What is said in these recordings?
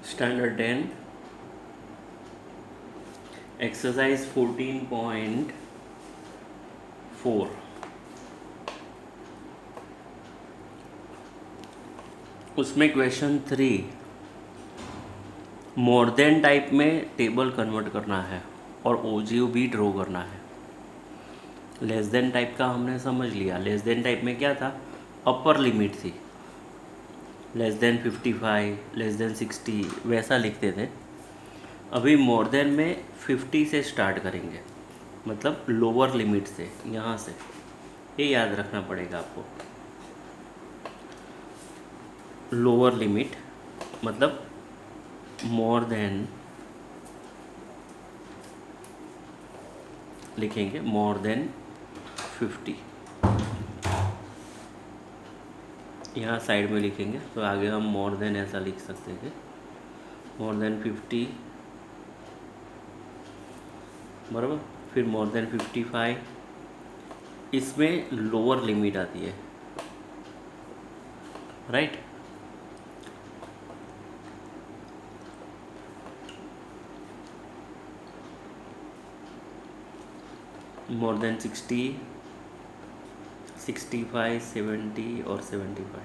Standard 10 exercise 14.4। उसमें question 3 more than type में table convert करना है और ओजीओ भी ड्रॉ करना है। लेस देन टाइप का हमने समझ लिया। लेस देन टाइप में क्या था, अपर लिमिट थी, लेस देन 55, लेस देन 60 वैसा लिखते थे। अभी मोर देन में 50 से स्टार्ट करेंगे, मतलब लोअर लिमिट से, यहाँ से। ये याद रखना पड़ेगा आपको। लोअर लिमिट मतलब मोर देन, लिखेंगे मोर देन 50, यहाँ साइड में लिखेंगे। तो आगे हम मोर देन ऐसा लिख सकते थे, मोर देन 50, बराबर। फिर मोर देन 55, इसमें लोअर लिमिट आती है, राइट। मोर देन 60, 65, 70 और 75।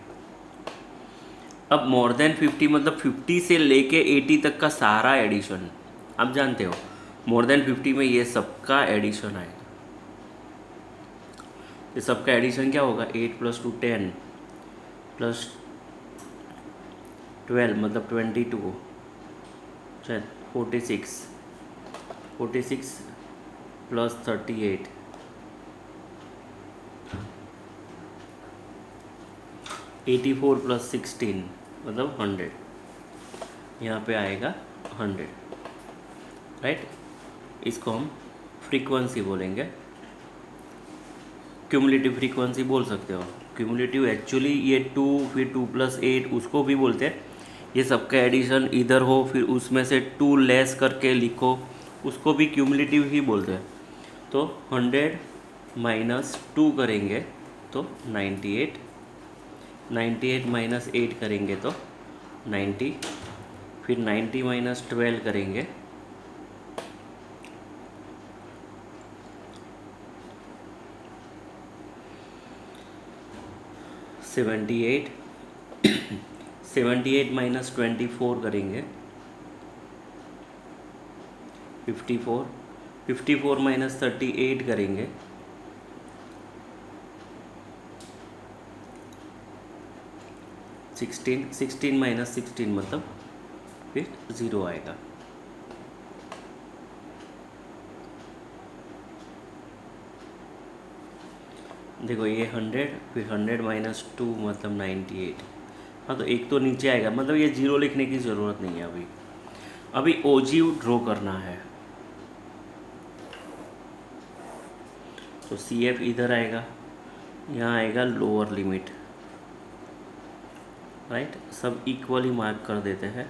अब मोर देन 50 मतलब 50 से लेके 80 तक का सारा एडिशन। आप जानते हो मोर देन 50 में ये सबका एडिशन आएगा। ये सबका एडिशन क्या होगा, 8 + 2 10 + 12 मतलब 22, 46, 46 + 38, 84 + 16 मतलब 100। यहाँ पे आएगा 100, राइट। इसको हम फ्रीक्वेंसी बोलेंगे, क्यूमुलेटिव फ्रीक्वेंसी बोल सकते हो। क्यूमुलेटिव एक्चुअली ये 2, फिर 2 + 8 उसको भी बोलते हैं। ये सबका एडिशन इधर हो, फिर उसमें से 2 लेस करके लिखो, उसको भी क्यूमुलेटिव ही बोलते हैं। तो 100 - 2 करेंगे तो 98, 98 - 8 करेंगे तो 90, फिर 90 - 12 करेंगे 78, 78 - 24 करेंगे 54, 54 - 38 करेंगे 16, 16 - 16 मतलब फिर 0 आएगा। देखो ये 100, फिर 100 - 2 मतलब 98। हाँ तो एक तो नीचे आएगा, मतलब ये 0 लिखने की ज़रूरत नहीं है अभी। अभी ओजीव ड्रॉ करना है तो CF इधर आएगा, यहाँ आएगा लोअर लिमिट, राइट। सब इक्वली मार्क कर देते हैं।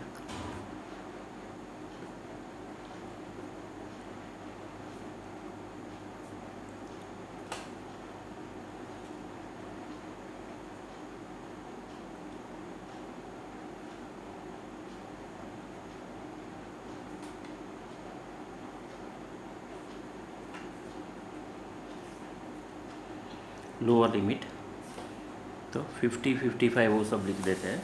लोअर लिमिट तो 50, 55 वो सब लिख देते हैं।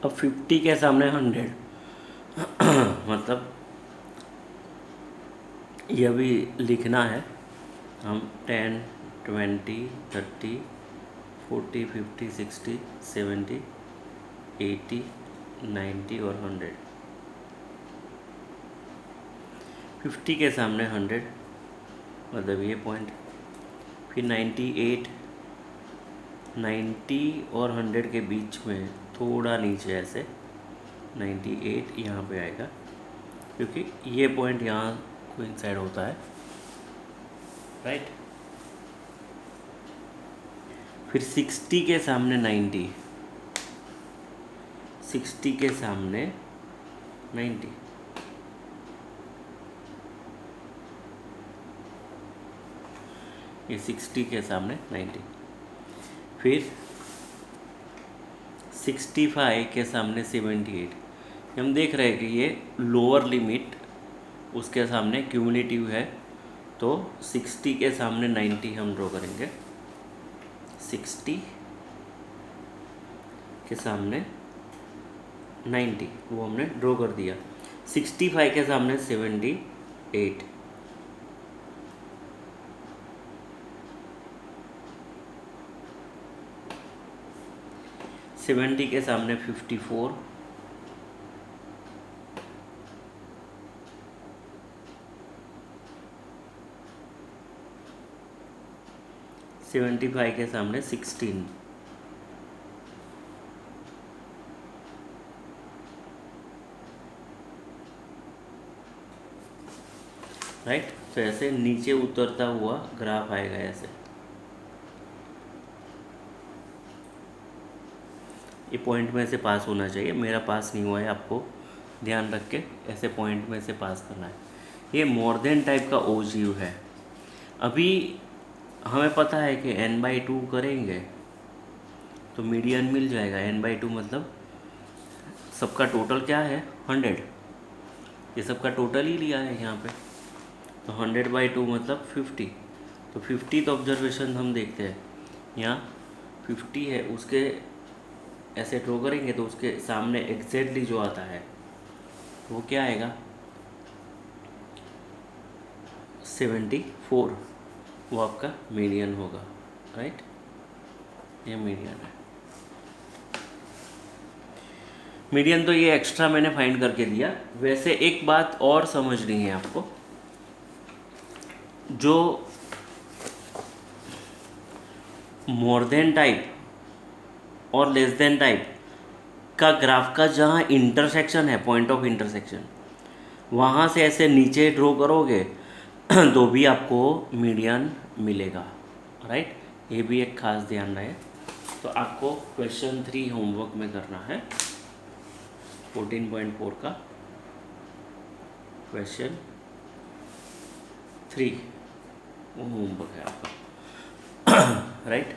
अब 50 के सामने 100 मतलब यह भी लिखना है हम 10, 20, 30, 40, 50, 60, 70, 80, 90 और 100। 50 के सामने 100 मतलब ये पॉइंट, फिर 98, 90 और 100 के बीच में थोड़ा नीचे ऐसे 98 यहाँ पे आएगा, क्योंकि ये पॉइंट यहाँ कोइंसाइड होता है, राइट। फिर 60 के सामने 90, 60 के सामने 90, ये 60 के सामने 90। फिर 65 के सामने 78। हम देख रहे हैं कि ये लोअर लिमिट उसके सामने क्यूमुलेटिव है, तो 60 के सामने 90 हम ड्रॉ करेंगे। 60 के सामने 90 वो हमने ड्रॉ कर दिया। 65 के सामने 78, 70 के सामने 54, 75 के सामने 16, राइट। तो ऐसे नीचे उतरता हुआ ग्राफ आएगा ऐसे। ये पॉइंट में से पास होना चाहिए, मेरा पास नहीं हुआ है, आपको ध्यान रख के ऐसे पॉइंट में से पास करना है। ये मोर देन टाइप का ओजीव है। अभी हमें पता है कि n/2 करेंगे तो मीडियन मिल जाएगा। n/2 मतलब सबका टोटल क्या है 100, ये सबका टोटल ही लिया है यहाँ पे, तो 100/2 मतलब 50। तो 50th ऑब्जर्वेशन हम देखते हैं, यहाँ 50 है, उसके ऐसे ड्रॉ करेंगे तो उसके सामने एग्जैक्टली जो आता है वो क्या आएगा 74, वो आपका मीडियन होगा, राइट। ये मीडियन है। मीडियन तो ये एक्स्ट्रा मैंने फाइंड करके दिया। वैसे एक बात और समझनी है आपको, जो मोर देन टाइप और लेस देन टाइप का ग्राफ का जहाँ इंटरसेक्शन है, पॉइंट ऑफ इंटरसेक्शन, वहाँ से ऐसे नीचे ड्रॉ करोगे तो भी आपको मीडियन मिलेगा, राइट। ये भी एक खास ध्यान रहे। तो आपको क्वेश्चन 3 होमवर्क में करना है, 14.4 का क्वेश्चन 3 वो होमवर्क है आपका, राइट।